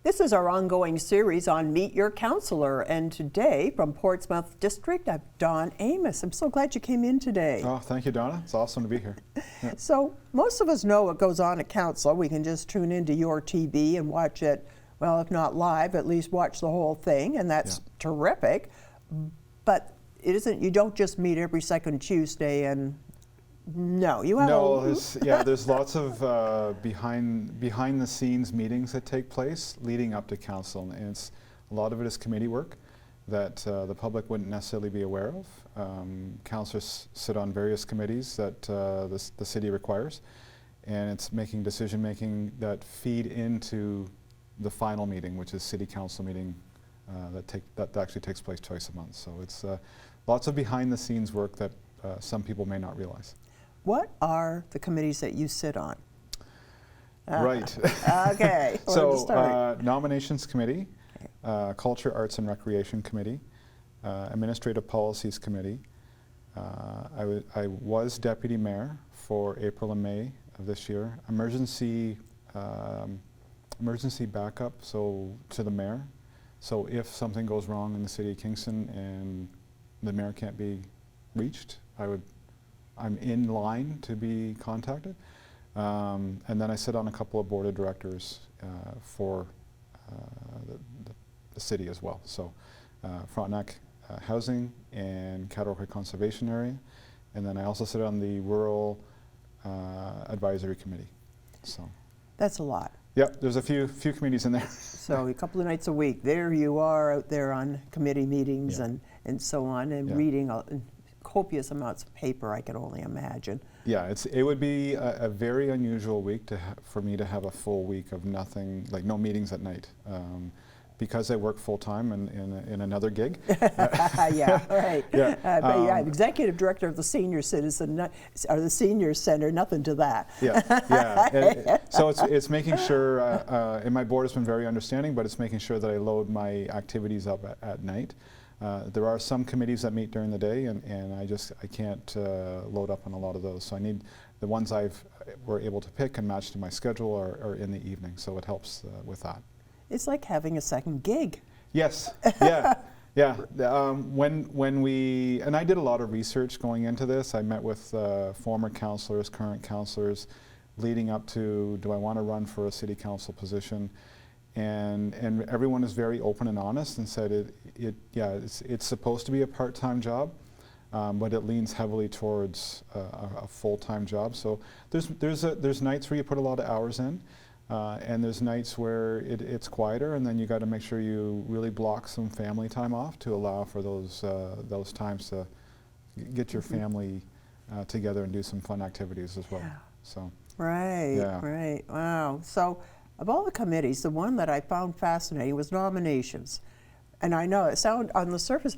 This is our ongoing series on Meet Your Councillor, and today from Portsmouth District, I have Don Amos. I'm so glad you came in today. Oh, thank you, Donna. It's awesome to be here. Yeah. So most of us know what goes on at council. We can just tune into YourTV and watch it, well, if not live, at least watch the whole thing, and that's terrific. But it isn't, you don't just meet every second Tuesday and no, you have there's lots of behind the scenes meetings that take place leading up to council, and a lot of it is committee work that the public wouldn't necessarily be aware of. Councillors sit on various committees that the city requires, and it's making decision making that feed into the final meeting, which is city council meeting that actually takes place twice a month. So it's lots of behind the scenes work that some people may not realize. What are the committees that you sit on? Right. Okay. So Nominations Committee, Culture, Arts and Recreation Committee, Administrative Policies Committee. I was Deputy Mayor for April and May of this year. Emergency backup, so to the Mayor. So if something goes wrong in the City of Kingston and the Mayor can't be reached, I'm in line to be contacted. And then I sit on a couple of board of directors for the city as well. So Frontenac Housing and Cataract Conservation Area. And then I also sit on the Rural Advisory Committee. So that's a lot. Yep, there's a few committees in there. So a couple of nights a week, there you are out there on committee meetings and so on, and reading copious amounts of paper, I can only imagine. Yeah, it would be a very unusual week for me to have a full week of nothing, like no meetings at night, because I work full time in another gig. Yeah, right. Yeah. But yeah, executive director of the senior citizen or the senior center, nothing to that. Yeah, yeah. So it's making sure, and my board has been very understanding, but it's making sure that I load my activities up at night. There are some committees that meet during the day, and I can't load up on a lot of those. So I need the ones we're able to pick and match to my schedule are in the evening. So it helps with that. It's like having a second gig. Yes. Yeah. Yeah. When we, and I did a lot of research going into this. I met with former councillors, current councillors, leading up to, do I want to run for a city council position? And everyone is very open and honest and said it's supposed to be a part-time job, but it leans heavily towards a full-time job. So there's nights where you put a lot of hours in, and there's nights where it's quieter, and then you got to make sure you really block some family time off to allow for those times to get your family together and do some fun activities as well. So right. Wow. So of all the committees, the one that I found fascinating was nominations. And I know it sounds on the surface,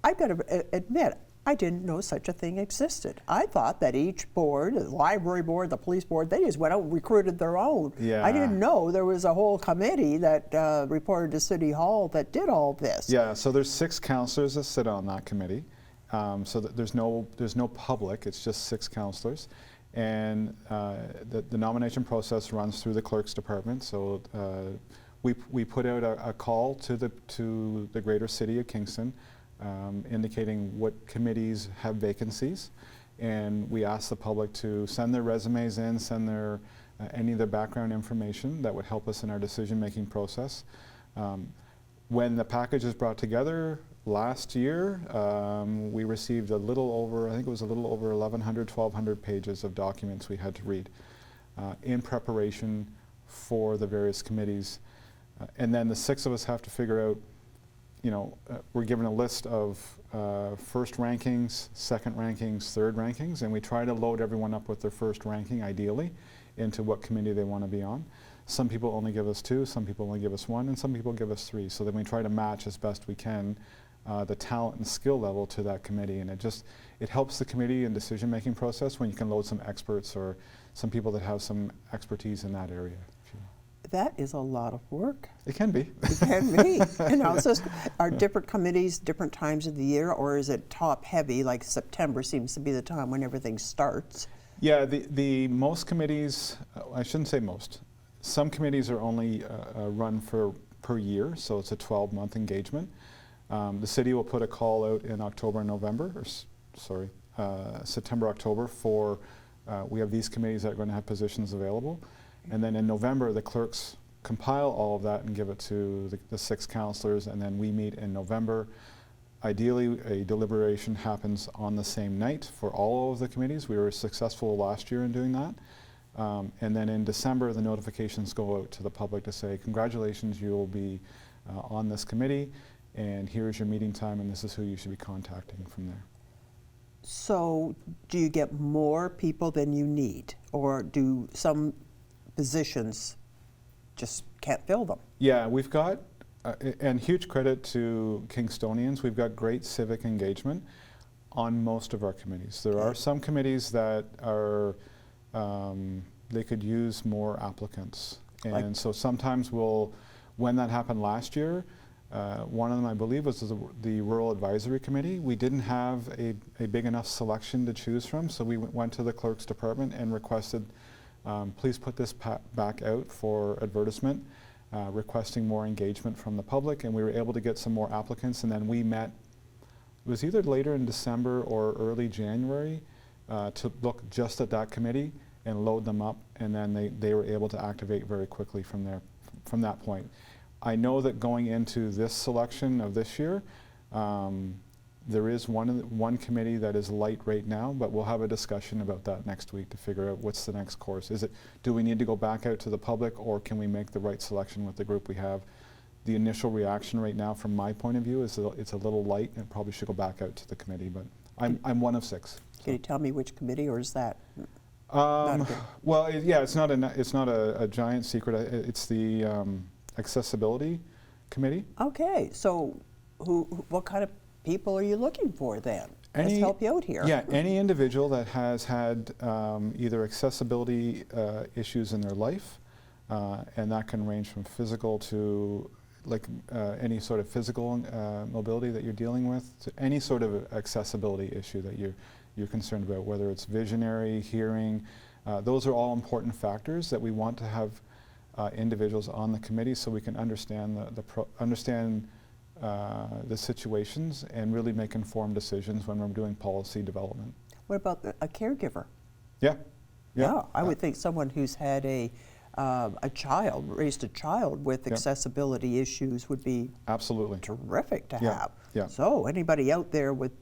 I've got to admit, I didn't know such a thing existed. I thought that each board, the library board, the police board, they just went out and recruited their own. Yeah. I didn't know there was a whole committee that reported to City Hall that did all this. Yeah, so there's 6 councillors that sit on that committee. So that there's no public, it's just 6 councillors. And the nomination process runs through the clerk's department. So we put out a call to the greater city of Kingston, indicating what committees have vacancies, and we ask the public to send their resumes in, send their any of their background information that would help us in our decision-making process. When the package is brought together last year, we received I think it was a little over 1,100, 1,200 pages of documents we had to read in preparation for the various committees. And then the 6 of us have to figure out, we're given a list of first rankings, second rankings, third rankings, and we try to load everyone up with their first ranking, ideally, into what committee they want to be on. Some people only give us 2, some people only give us 1, and some people give us 3. So then we try to match as best we can the talent and skill level to that committee, and it helps the committee and decision-making process when you can load some experts or some people that have some expertise in that area. That is a lot of work. It can be. It can be. So are different committees different times of the year, or is it top heavy, like September seems to be the time when everything starts? Yeah, the most committees, I shouldn't say most, Some committees are only run per year, so it's a 12-month engagement. The city will put a call out in October and November, or September, October for, we have these committees that are going to have positions available. And then in November, the clerks compile all of that and give it to the 6 councillors, and then we meet in November. Ideally, a deliberation happens on the same night for all of the committees. We were successful last year in doing that. And then in December, the notifications go out to the public to say, congratulations, you will be on this committee, and here's your meeting time, and this is who you should be contacting from there. So do you get more people than you need, or do some positions just can't fill them? Yeah, we've got, and huge credit to Kingstonians, we've got great civic engagement on most of our committees. There are some committees that are, they could use more applicants. And so sometimes when that happened last year, one of them, I believe, was the Rural Advisory Committee. We didn't have a big enough selection to choose from, so we went to the clerk's department and requested, please put this back out for advertisement, requesting more engagement from the public, and we were able to get some more applicants, and then we met, it was either later in December or early January, to look just at that committee and load them up, and then they were able to activate very quickly from that point. I know that going into this selection of this year, there is one committee that is light right now, but we'll have a discussion about that next week to figure out what's the next course. Do we need to go back out to the public, or can we make the right selection with the group we have? The initial reaction right now, from my point of view, is it's a little light, and it probably should go back out to the committee, but I'm one of 6. Can you tell me which committee, or is that? Well, yeah, it's not a giant secret. It's the Accessibility Committee. Okay, so what kind of people are you looking for then? Let's help you out here. Yeah, any individual that has had either accessibility issues in their life, and that can range from physical to any sort of physical mobility that you're dealing with, to any sort of accessibility issue that you're concerned about, whether it's visionary, hearing. Those are all important factors that we want to have individuals on the committee, so we can understand the situations and really make informed decisions when we're doing policy development. What about a caregiver? Yeah. I would think someone who's had raised a child with accessibility issues would be absolutely terrific to have. Yeah. So anybody out there with,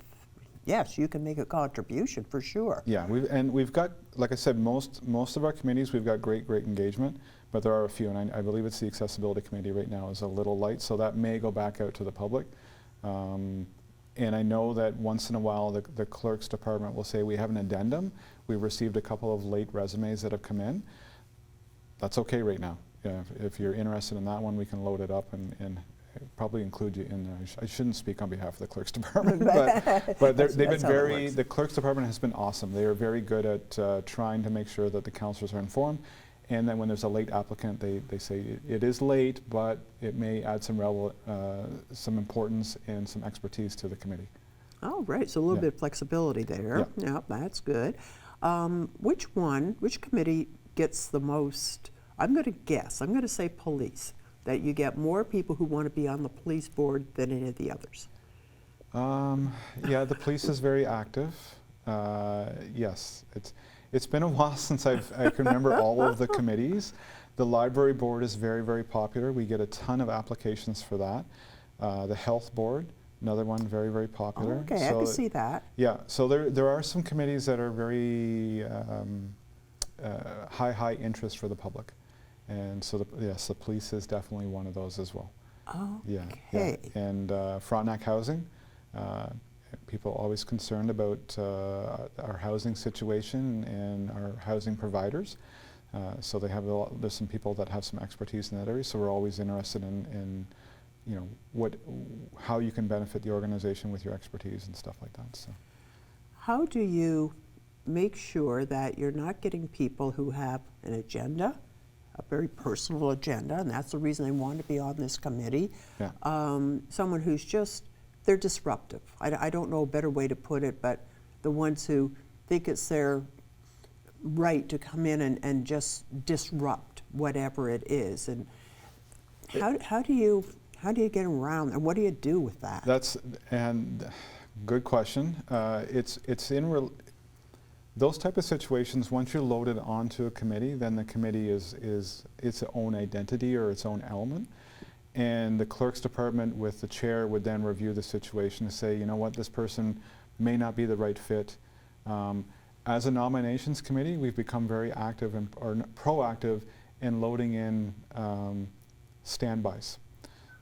yes, you can make a contribution for sure. Yeah, we've got, like I said, most of our committees, we've got great engagement, but there are a few, and I believe it's the Accessibility Committee right now is a little light, so that may go back out to the public. And I know that once in a while the clerk's department will say we have an addendum. We've received a couple of late resumes that have come in. That's okay right now. Yeah, if you're interested in that one, we can load it up and probably include you in there. I shouldn't speak on behalf of the clerk's department, but they've been the clerk's department has been awesome. They are very good at trying to make sure that the councillors are informed. And then when there's a late applicant, they say it is late, but it may add some importance and some expertise to the committee. Oh, right, so a little bit of flexibility there. Yeah, that's good. Which committee gets the most, I'm going to say police, that you get more people who want to be on the police board than any of the others? Yeah, the police is very active. Yes, it's been a while since I can remember all of the committees. The library board is very, very popular. We get a ton of applications for that. The health board, another one, very, very popular. Oh, okay, so I can see that. Yeah, so there are some committees that are very high interest for the public. And so, yes, the police is definitely one of those as well. Okay. Yeah. And Frontenac Housing, people are always concerned about our housing situation and our housing providers. So there's some people that have some expertise in that area. So we're always interested in how you can benefit the organization with your expertise and stuff like that. So, how do you make sure that you're not getting people who have an agenda, a very personal agenda, and that's the reason they want to be on this committee? Yeah. Someone who's they're disruptive. I don't know a better way to put it, but the ones who think it's their right to come in and just disrupt whatever it is. And how do you get around, and what do you do with that? Good question. Those type of situations, once you're loaded onto a committee, then the committee is its own identity or its own element. And the clerk's department with the chair would then review the situation to say, you know what, this person may not be the right fit. As a nominations committee, we've become very active or proactive in loading in standbys.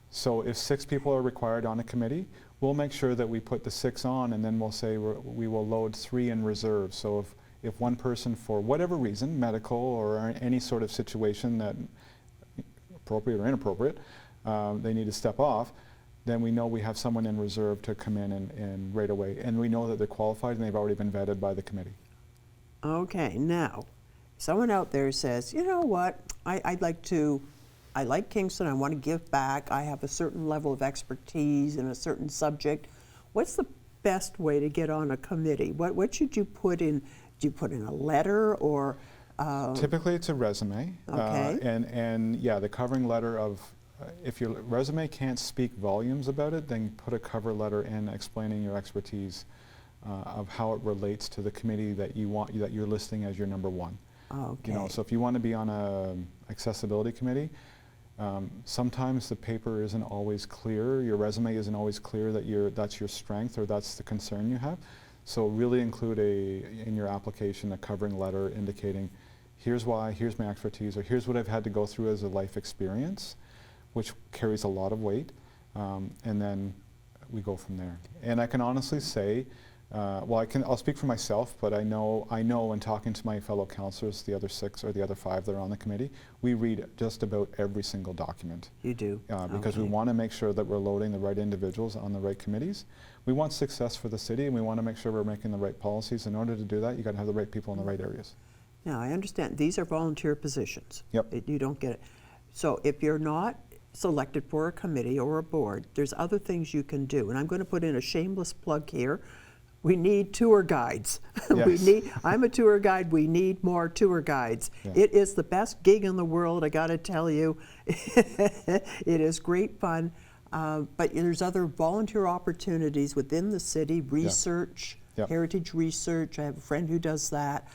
So if 6 people are required on a committee, we'll make sure that we put the 6 on, and then we'll say we will load 3 in reserve. So if one person, for whatever reason, medical or any sort of situation that, appropriate or inappropriate, they need to step off, then we know we have someone in reserve to come in and right away. And we know that they're qualified and they've already been vetted by the committee. Okay, now, someone out there says, you know what, I like Kingston, I want to give back, I have a certain level of expertise in a certain subject. What's the best way to get on a committee? What should you put in? Do you put in a letter or? Typically it's a resume. Okay. And yeah, the covering letter of, if your resume can't speak volumes about it, then put a cover letter in explaining your expertise of how it relates to the committee that you're listing as your number 1. Okay. You know, so if you want to be on a accessibility committee, sometimes the paper isn't always clear, your resume isn't always clear that that's your strength or that's the concern you have. So really include in your application a covering letter indicating here's why, here's my expertise, or here's what I've had to go through as a life experience, which carries a lot of weight, and then we go from there. And I can honestly say, I'll speak for myself, but I know in talking to my fellow councillors, the other 6 or the other 5 that are on the committee, we read just about every single document. You do? Because we want to make sure that we're loading the right individuals on the right committees. We want success for the city, and we want to make sure we're making the right policies. In order to do that, you got to have the right people in the right areas. Now, I understand these are volunteer positions. Yep. You don't get it. So if you're not selected for a committee or a board, there's other things you can do. And I'm going to put in a shameless plug here. We need tour guides. Yes. I'm a tour guide. We need more tour guides. Yeah. It is the best gig in the world, I got to tell you. It is great fun. But there's other volunteer opportunities within the city, research, Yeah. heritage research. I have a friend who does that.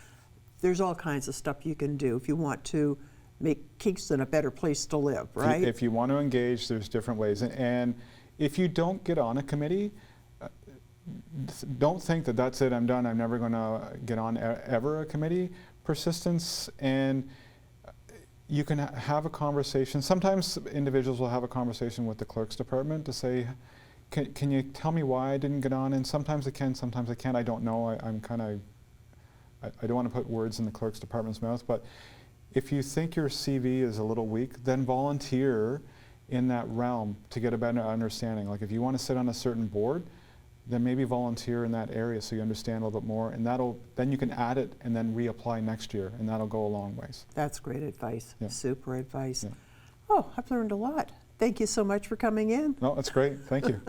There's all kinds of stuff you can do if you want to make Kingston a better place to live, right? If you want to engage, there's different ways. And if you don't get on a committee, don't think that that's it, I'm done, I'm never going to get on ever a committee. Persistence, and you can have a conversation. Sometimes individuals will have a conversation with the clerk's department to say, can you tell me why I didn't get on? And sometimes they can, sometimes they can't. I don't know. I don't want to put words in the clerk's department's mouth, but if you think your CV is a little weak, then volunteer in that realm to get a better understanding. Like if you want to sit on a certain board, then maybe volunteer in that area so you understand a little bit more, and then you can add it and then reapply next year, and that'll go a long ways. That's great advice. Yeah. Super advice. Yeah. Oh, I've learned a lot. Thank you so much for coming in. No, that's great. Thank you.